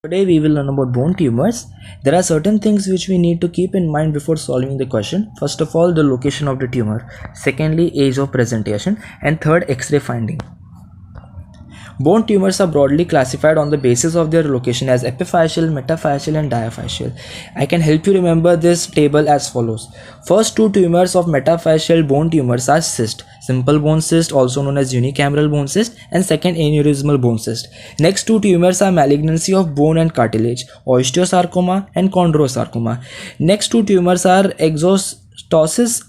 Today we will learn about bone tumors. There are certain things which we need to keep in mind before solving the question. First of all, the location of the tumor. Secondly, age of presentation. And third, X-ray finding. Bone tumors are broadly classified on the basis of their location as epiphyseal, metaphyseal and diaphyseal. I can help you remember this table as follows. First two tumors of metaphyseal bone tumors are cyst, simple bone cyst also known as unicameral bone cyst, and second aneurysmal bone cyst. Next two tumors are malignancy of bone and cartilage, osteosarcoma and chondrosarcoma. Next two tumors are exostosis,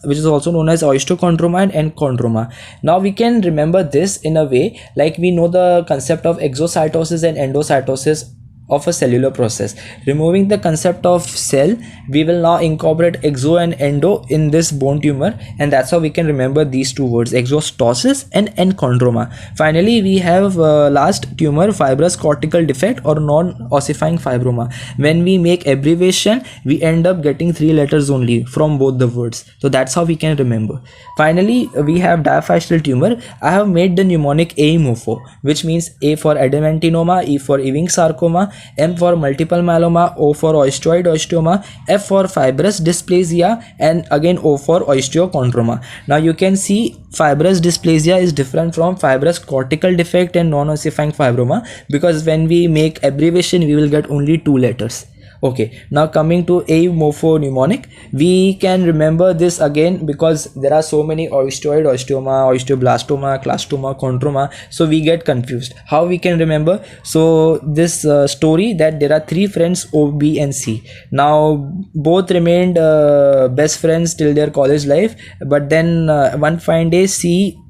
which is also known as osteochondroma and chondroma. Now we can remember this in a way like we know the concept of exocytosis and endocytosis of a cellular process. Removing the concept of cell, we will now incorporate exo and endo in this bone tumor, and that's how we can remember these two words, exostosis and chondroma. Finally, we have last tumor, fibrous cortical defect or non-ossifying fibroma. When we make abbreviation, we end up getting 3 letters only from both the words, so that's how we can remember. Finally, we have diaphyseal tumor. I have made the mnemonic AIMOPHO, which means A for adamantinoma, E for Ewing sarcoma, M for multiple myeloma, O for osteoid osteoma, F for fibrous dysplasia, and again O for osteochondroma. Now you can see fibrous dysplasia is different from fibrous cortical defect and non-ossifying fibroma, because when we make abbreviation we will get only 2 letters. Okay, now coming to AIMOPHO mnemonic, we can remember this again because there are so many osteoid osteoma, osteoblastoma, clastoma, chondroma, so we get confused. How we can remember? So this story that there are 3 friends, O, B and C. Now both remained best friends till their college life, but then one fine day C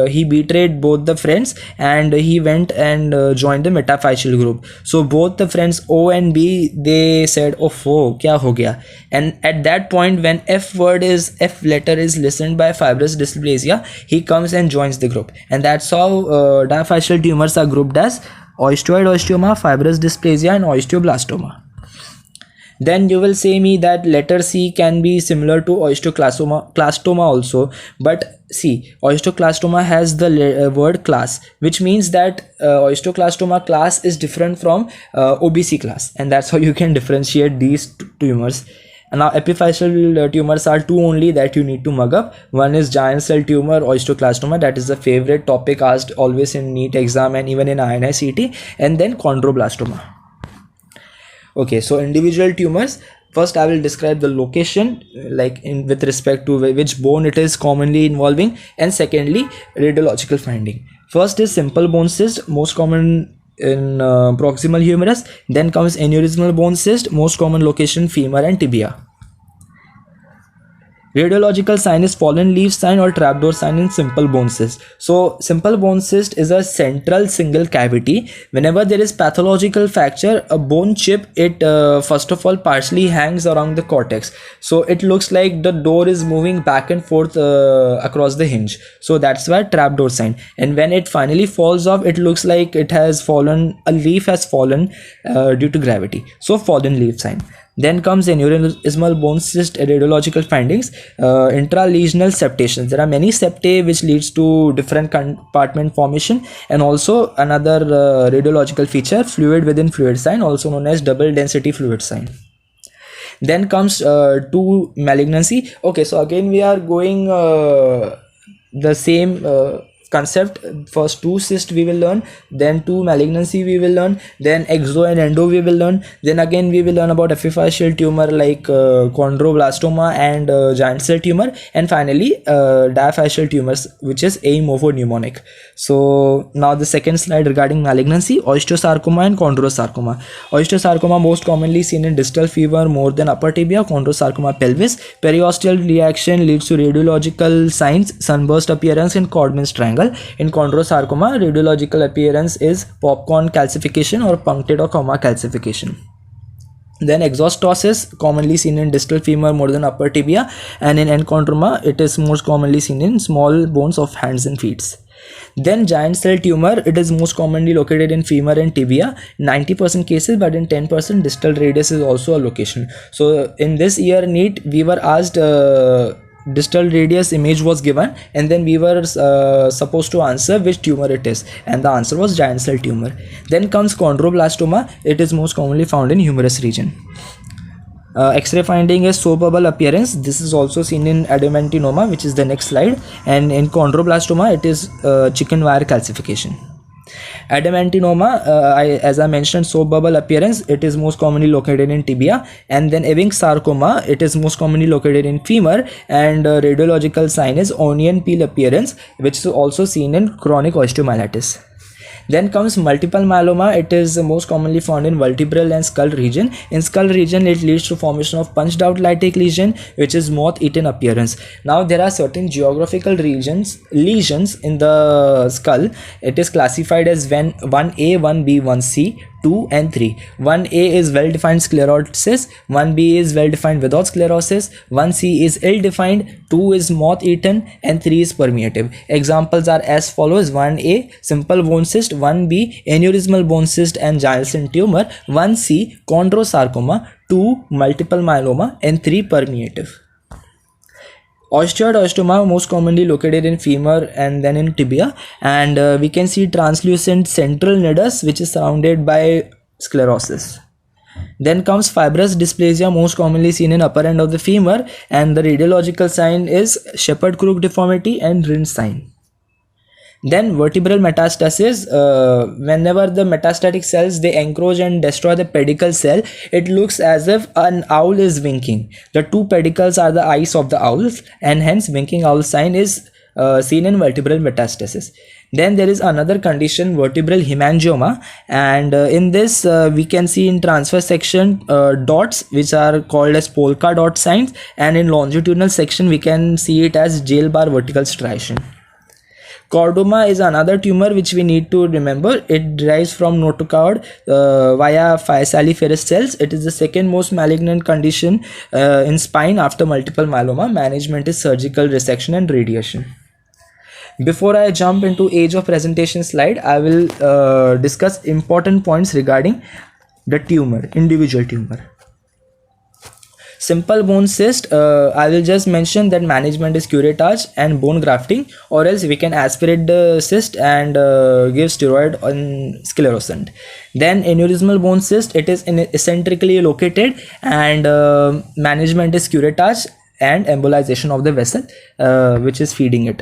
he betrayed both the friends and he went and joined the metaphyseal group. So both the friends O and B, they said, oh kya ho gaya? And at that point, when F letter is listened by fibrous dysplasia, he comes and joins the group, and that's how diaphyseal tumors are grouped as osteoid osteoma, fibrous dysplasia and osteoblastoma. Then you will say me that letter C can be similar to osteoclastoma also, but see, osteoclastoma has the word class, which means that osteoclastoma class is different from OBC class, and that's how you can differentiate these tumors. And now epiphyseal tumors are 2 only that you need to mug up. One is giant cell tumor, osteoclastoma, that is the favorite topic asked always in NEET exam and even in INI CET, and then chondroblastoma. Okay, so individual tumors. First I will describe the location, like with respect to which bone it is commonly involving, and secondly radiological finding. First is simple bone cyst, most common in proximal humerus. Then comes aneurysmal bone cyst, most common location femur and tibia. Radiological sign is fallen leaf sign or trapdoor sign in simple bone cyst. So simple bone cyst is a central single cavity. Whenever there is pathological fracture, a bone chip, it first of all partially hangs around the cortex, so it looks like the door is moving back and forth across the hinge. So that's why trapdoor sign. And when it finally falls off, it looks like it has fallen, a leaf has fallen due to gravity, so fallen leaf sign. Then comes aneurysmal bone cyst radiological findings, intralesional septations. There are many septae which leads to different compartment formation, and also another radiological feature, fluid within fluid sign, also known as double density fluid sign. Then comes to malignancy. Okay, so again we are going the same concept. First 2 cyst we will learn, then 2 malignancy we will learn, then exo and endo we will learn, then again we will learn about epiphyseal tumor like chondroblastoma and giant cell tumor, and finally diaphyseal tumors, which is AIMOPHO mnemonic. So now the second slide regarding malignancy, osteosarcoma and chondrosarcoma. Osteosarcoma most commonly seen in distal femur more than upper tibia, chondrosarcoma pelvis. Periosteal reaction leads to radiological signs, sunburst appearance and Codman's triangle. In chondrosarcoma, radiological appearance is popcorn calcification or punctate or comma calcification. Then exostosis, commonly seen in distal femur more than upper tibia, and in enchondroma it is most commonly seen in small bones of hands and feet. Then giant cell tumor, it is most commonly located in femur and tibia, 90% cases, but in 10% distal radius is also a location. So in this year NEET we were asked distal radius image was given, and then we were supposed to answer which tumor it is, and the answer was giant cell tumor. Then comes chondroblastoma. It is most commonly found in humerus region. X-ray finding is soap bubble appearance. This is also seen in adenoadenoma, which is the next slide, and in chondroblastoma it is chicken wire calcification. Adamantinoma, as I mentioned, soap bubble appearance, it is most commonly located in tibia. And then Ewing sarcoma, it is most commonly located in femur, and radiological sign is onion peel appearance, which is also seen in chronic osteomyelitis. Then comes multiple myeloma. It is most commonly found in vertebral and skull region. In skull region, it leads to formation of punched out lytic lesion, which is moth-eaten appearance. Now there are certain geographical lesions in the skull. It is classified as 1A, 1B, 1C, 2 and 3. 1A is well-defined sclerosis, 1B is well-defined without sclerosis, 1C is ill-defined, 2 is moth-eaten, and 3 is permeative. Examples are as follows: 1A, simple bone cyst; 1B, aneurysmal bone cyst and giant cell tumor; 1C, chondrosarcoma; 2, multiple myeloma, and 3, permeative. Osteoid osteoma most commonly located in femur and then in tibia, and we can see translucent central nidus which is surrounded by sclerosis. Then comes fibrous dysplasia, most commonly seen in upper end of the femur, and the radiological sign is Shepherd-Crook deformity and Rindt sign. Then vertebral metastasis, whenever the metastatic cells they encroach and destroy the pedicle cell, it looks as if an owl is winking. The two pedicles are the eyes of the owls, and hence winking owl sign is seen in vertebral metastasis. Then there is another condition, vertebral hemangioma, and in this we can see in transverse section dots which are called as polka dot signs, and in longitudinal section we can see it as jail bar vertical striation. Chordoma is another tumor which we need to remember. It derives from notochord via saliciferous cells. It is the second most malignant condition in spine after multiple myeloma. Management is surgical resection and radiation. Before I jump into age of presentation slide, I will discuss important points regarding the tumor, individual tumor. Simple bone cyst, I will just mention that management is curettage and bone grafting, or else we can aspirate the cyst and give steroid on sclerosant. Then aneurysmal bone cyst, it is eccentrically located, and management is curettage and embolization of the vessel which is feeding it.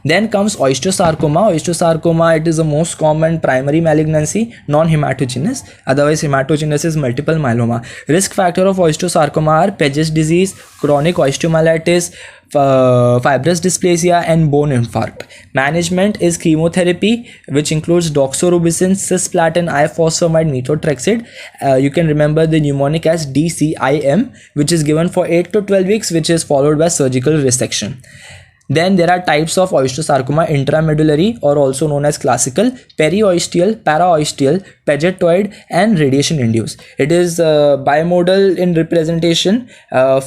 Then comes osteosarcoma. Osteosarcoma, it is the most common primary malignancy, non-hematogenous. Otherwise, hematogenous is multiple myeloma. Risk factor of osteosarcoma are Paget's disease, chronic osteomyelitis, fibrous dysplasia, and bone infarct. Management is chemotherapy, which includes doxorubicin, cisplatin, ifosfamide, methotrexate. You can remember the mnemonic as DCIM, which is given for 8 to 12 weeks, which is followed by surgical resection. Then there are types of osteosarcoma: intramedullary, or also known as classical, periosteal, paraosteal, pagetoid, and radiation induced. It is bimodal in representation.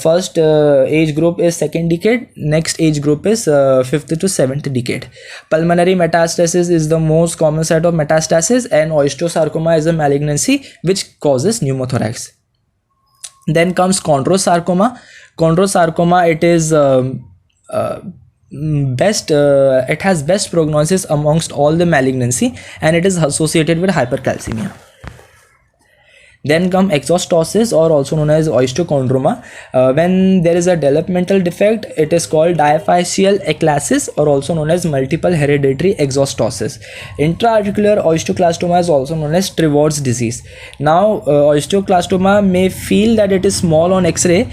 First age group is second decade, next age group is fifth to seventh decade. Pulmonary metastasis is the most common set of metastasis, and osteosarcoma is a malignancy which causes pneumothorax. Then comes chondrosarcoma. Chondrosarcoma, it is it has best prognosis amongst all the malignancy, and it is associated with hypercalcemia. Then come exostosis, or also known as osteochondroma. When there is a developmental defect, it is called diaphyseal eclasis, or also known as multiple hereditary exostosis. Intra-articular osteoclastoma is also known as Trevor's disease. Now osteoclastoma may feel that it is small on X-ray,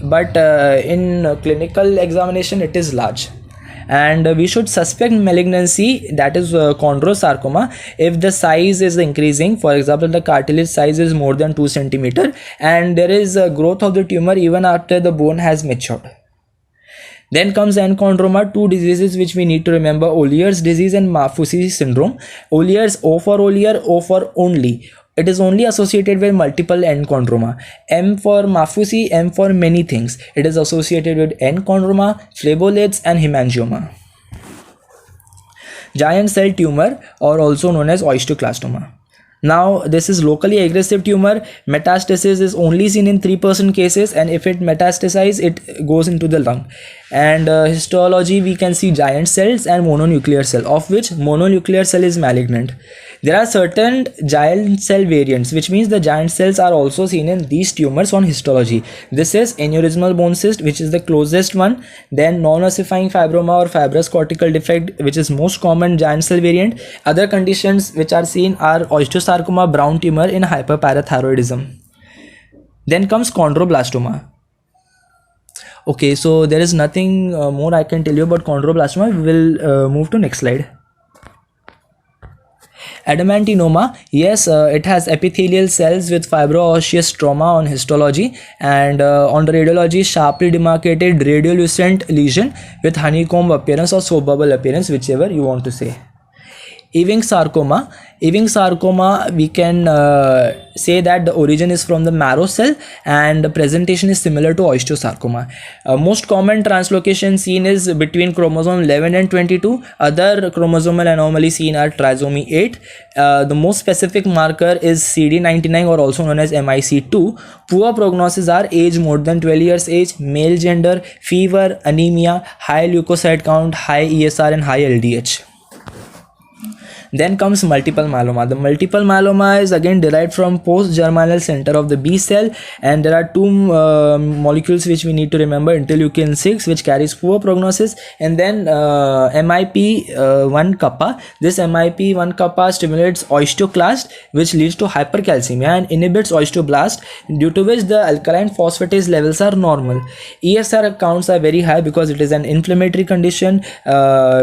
but in clinical examination it is large. And we should suspect malignancy, that is chondrosarcoma, if the size is increasing. For example, the cartilage size is more than 2 cm, and there is a growth of the tumor even after the bone has matured. Then comes enchondroma, two diseases which we need to remember: Ollier's disease and Maffucci syndrome. Ollier's, O for Ollier, O for only. It is only associated with multiple enchondroma. M for Maffucci, M for many things. It is associated with enchondroma, phlebolytids, and hemangioma. Giant cell tumor, or also known as osteoclastoma. Now, this is locally aggressive tumor. Metastasis is only seen in 3% cases, and if it metastasizes, it goes into the lung. And histology, we can see giant cells and mononuclear cell, of which mononuclear cell is malignant. There are certain giant cell variants, which means the giant cells are also seen in these tumors on histology. This is aneurysmal bone cyst, which is the closest one. Then non-ossifying fibroma or fibrous cortical defect, which is most common giant cell variant. Other conditions which are seen are osteosarcoma, brown tumor in hyperparathyroidism. Then comes chondroblastoma. Okay, so there is nothing more I can tell you about chondroblastoma. We will move to next slide. Adamantinoma, yes, it has epithelial cells with fibro-osseous trauma on histology, and on the radiology, sharply demarcated radiolucent lesion with honeycomb appearance or soap bubble appearance, whichever you want to say. Ewing sarcoma, we can say that the origin is from the marrow cell and the presentation is similar to osteosarcoma. Most common translocation seen is between chromosome 11 and 22. Other chromosomal anomalies seen are trisomy 8. The most specific marker is CD99, or also known as MIC2. Poor prognosis are age more than 12 years age, male gender, fever, anemia, high leukocyte count, high ESR and high LDH. Then comes multiple myeloma. The multiple myeloma is again derived from post-germinal center of the B cell, and there are two molecules which we need to remember: interleukin 6, which carries poor prognosis, and then MIP1 kappa. This MIP1 kappa stimulates osteoclast, which leads to hypercalcemia and inhibits osteoblast, due to which the alkaline phosphatase levels are normal. ESR counts are very high because it is an inflammatory condition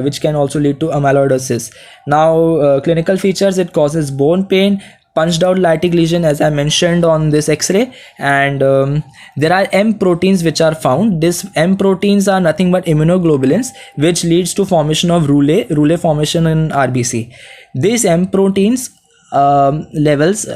which can also lead to amyloidosis. Now, clinical features: it causes bone pain, punched out lytic lesion, as I mentioned on this X-ray, and there are M proteins which are found. These M proteins are nothing but immunoglobulins, which leads to formation of roulet formation in RBC. These M proteins levels.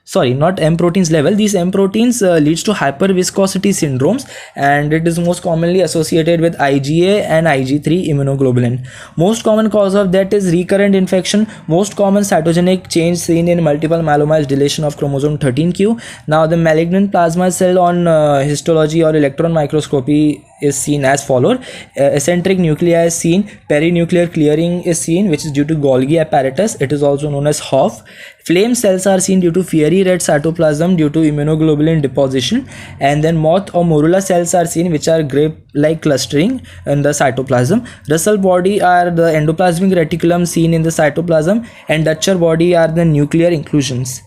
Sorry, not M proteins level. These M proteins leads to hyperviscosity syndromes, and it is most commonly associated with IgA and Ig3 immunoglobulin. Most common cause of that is recurrent infection. Most common cytogenic change seen in multiple myeloma is deletion of chromosome 13q. Now, the malignant plasma cell on histology or electron microscopy is seen as follows. Eccentric nuclei is seen, perinuclear clearing is seen, which is due to Golgi apparatus. It is also known as HOF. Flame cells are seen due to fiery red cytoplasm due to immunoglobulin deposition, and then moth or morula cells are seen, which are grape-like clustering in the cytoplasm. Russell body are the endoplasmic reticulum seen in the cytoplasm, and Dutcher body are the nuclear inclusions.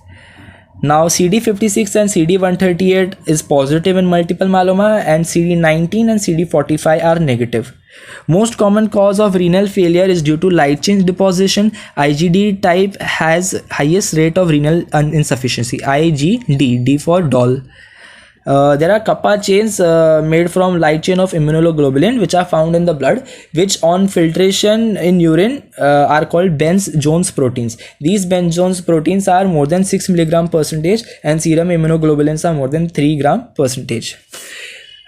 Now, CD56 and CD138 is positive in multiple myeloma, and CD19 and CD45 are negative. Most common cause of renal failure is due to light chain deposition. IgD type has highest rate of renal insufficiency. IgD, D for doll. There are kappa chains made from light chain of immunoglobulin, which are found in the blood, which on filtration in urine are called Benz-Jones proteins. These Benz-Jones proteins are more than 6 mg/%, and serum immunoglobulins are more than 3 g/%.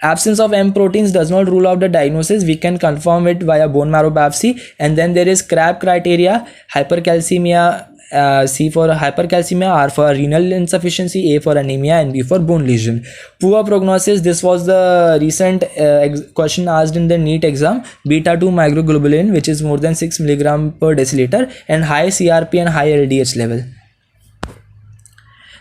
Absence of M proteins does not rule out the diagnosis. We can confirm it via bone marrow biopsy. And then there is CRAB criteria: hypercalcemia, C for hypercalcemia, R for renal insufficiency, A for anemia, and B for bone lesion. Poor prognosis: this was the recent question asked in the NEET exam. Beta-2 microglobulin, which is more than 6 mg/dL, and high CRP and high LDH level.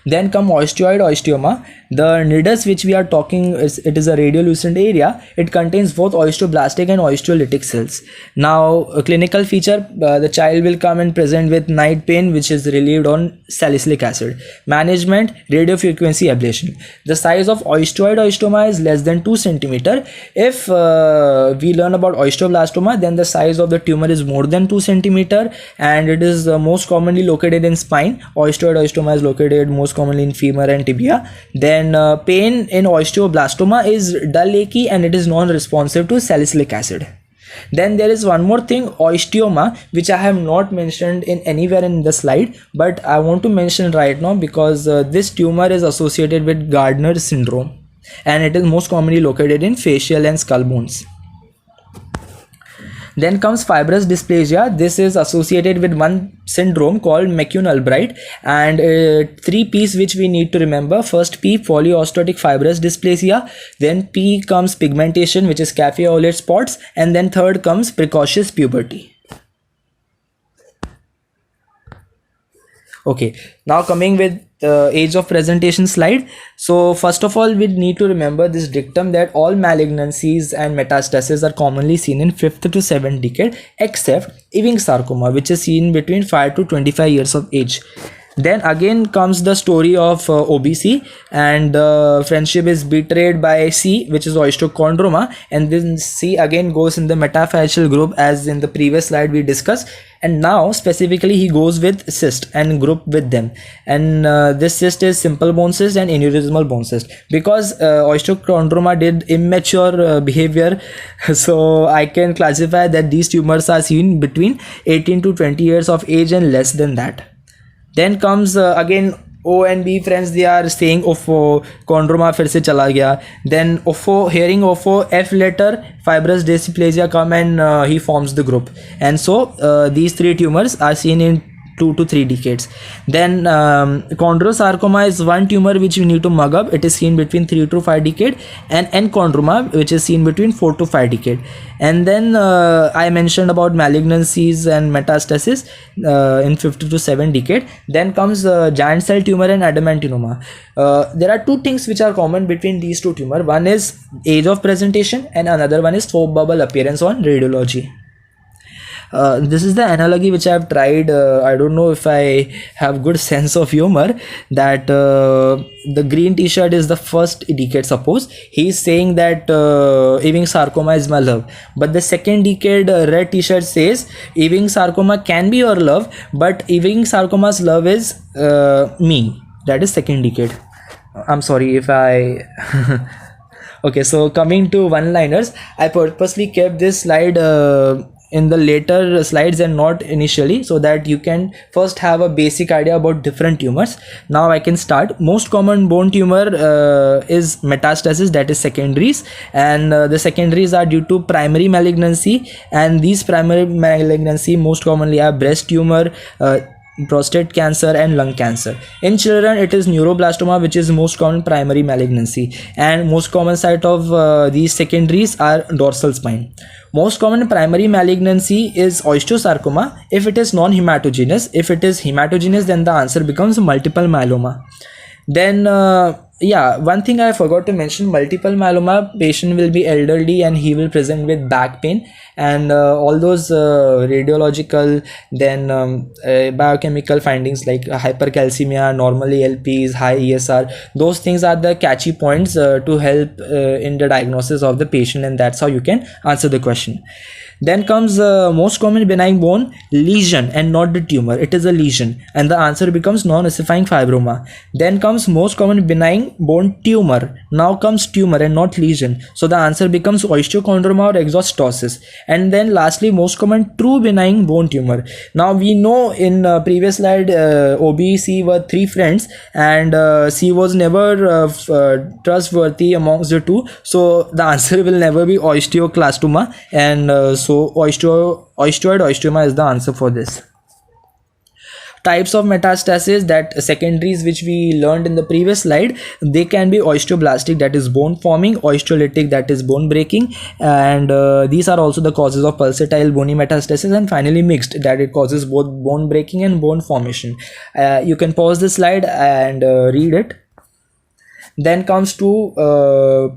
Then come osteoid osteoma. The nidus which we are talking is, it is a radiolucent area. It contains both osteoblastic and osteolytic cells. Now, a clinical feature: the child will come and present with night pain, which is relieved on salicylic acid. Management: radiofrequency ablation. The size of osteoid osteoma is less than 2 cm. If we learn about osteoblastoma, then the size of the tumor is more than 2 cm, and it is most commonly located in spine. Osteoid osteoma is located most commonly in femur and tibia. Then pain in osteoblastoma is dull, achy, and it is non-responsive to salicylic acid. Then there is one more thing, osteoma, which I have not mentioned in anywhere in the slide, but I want to mention right now because this tumor is associated with Gardner syndrome, and it is most commonly located in facial and skull bones. Then comes fibrous dysplasia. This is associated with one syndrome called McCune-Albright, and three P's which we need to remember. First P, polyostotic fibrous dysplasia. Then P comes pigmentation, which is cafe au lait spots, and then third comes precocious puberty. Okay, now coming with the age of presentation slide. So first of all, we need to remember this dictum that all malignancies and metastases are commonly seen in 5th to 7th decade, except Ewing sarcoma, which is seen between 5 to 25 years of age. Then again comes the story of OBC, and friendship is betrayed by C, which is osteochondroma, and then C again goes in the metaphyseal group as in the previous slide we discussed, and now specifically he goes with cyst and group with them, and this cyst is simple bone cyst and aneurysmal bone cyst, because osteochondroma did immature behavior. So I can classify that these tumors are seen between 18 to 20 years of age and less than that. Then comes again O and B friends, they are saying OFO, chondroma फिर से चला गया. Then OFO, hearing OFO, F letter, fibrous dysplasia come and he forms the group. And so these three tumors are seen in 2 to 3 decades. Then chondrosarcoma is one tumor which you need to mug up. It is seen between 3 to 5 decade, and enchondroma, which is seen between 4 to 5 decade. And then I mentioned about malignancies and metastasis in 50 to 7 decade. Then comes giant cell tumor and adamantinoma. There are two things which are common between these two tumors. One is age of presentation and another one is soap bubble appearance on radiology. This is the analogy which I have tried. I don't know if I have good sense of humor, that the green t-shirt is the first decade. Suppose he is saying that Ewing sarcoma is my love, but the second decade red t-shirt says Ewing sarcoma can be your love, but Ewing sarcoma's love is me. That is second decade. I'm sorry if I okay, so coming to one-liners, I purposely kept this slide in the later slides and not initially, so that you can first have a basic idea about different tumors. Now I can start. Most common bone tumor is metastasis, that is secondaries, and the secondaries are due to primary malignancy, and these primary malignancy most commonly are breast tumor, prostate cancer and lung cancer. In children it is neuroblastoma, which is most common primary malignancy, and most common site of these secondaries are dorsal spine. Most common primary malignancy is osteosarcoma if it is non-hematogenous. If it is hematogenous, then the answer becomes multiple myeloma. Then yeah, one thing I forgot to mention, multiple myeloma patient will be elderly and he will present with back pain, and all those radiological, then biochemical findings like hypercalcemia, normal ALPs, high ESR, those things are the catchy points to help in the diagnosis of the patient, and that's how you can answer the question. Then comes most common benign bone lesion and not the tumor. It is a lesion, and the answer becomes non-ossifying fibroma. Then comes most common benign bone tumor. Now comes tumor and not lesion, so the answer becomes osteochondroma or exostosis. And then lastly, most common true benign bone tumor. Now we know in previous slide OBC were three friends, and C was never trustworthy amongst the two, so the answer will never be osteoclastoma, and so osteoid osteoma is the answer for this. Types of metastasis, that secondaries which we learned in the previous slide, they can be osteoblastic, that is bone forming, osteolytic, that is bone breaking, and these are also the causes of pulsatile bony metastasis, and finally mixed, that it causes both bone breaking and bone formation. You can pause the slide and read it. Then comes two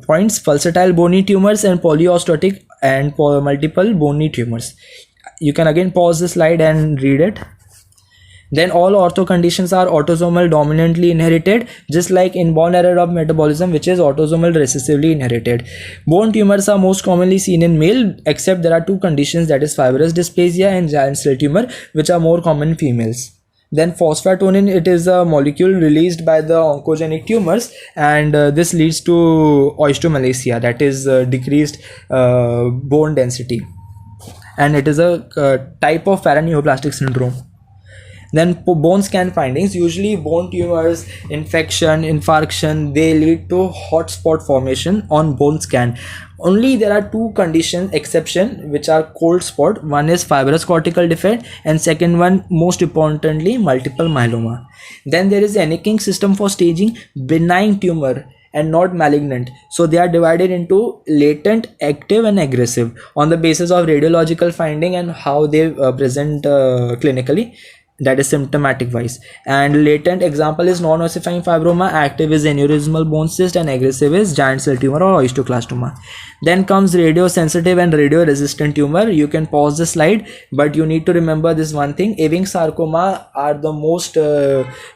points: pulsatile bony tumors and polyostotic and multiple bony tumors. You can again pause the slide and read it. Then all ortho conditions are autosomal dominantly inherited, just like inborn error of metabolism, which is autosomal recessively inherited. Bone tumors are most commonly seen in male, except there are two conditions, that is fibrous dysplasia and giant cell tumor, which are more common in females. Then phosphatonin, it is a molecule released by the oncogenic tumors, and this leads to osteomalacia, that is decreased bone density, and it is a type of paraneoplastic syndrome. Then bone scan findings. Usually bone tumors, infection, infarction, they lead to hotspot formation on bone scan. Only there are two conditions exception which are cold spot. One is fibrous cortical defect, and second one, most importantly, multiple myeloma. Then there is Hennecking system for staging benign tumor and not malignant. So they are divided into latent, active and aggressive on the basis of radiological finding and how they present clinically, that is symptomatic wise. And latent example is non-ossifying fibroma, active is aneurysmal bone cyst, and aggressive is giant cell tumor or osteoclastoma. Then comes radiosensitive and radio-resistant tumor. You can pause the slide, but you need to remember this one thing: Ewing sarcoma are the most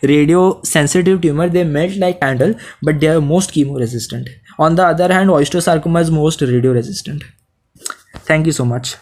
radio-sensitive tumor. They melt like candle, but they are most chemo-resistant. On the other hand, osteosarcoma is most radio-resistant. Thank you so much.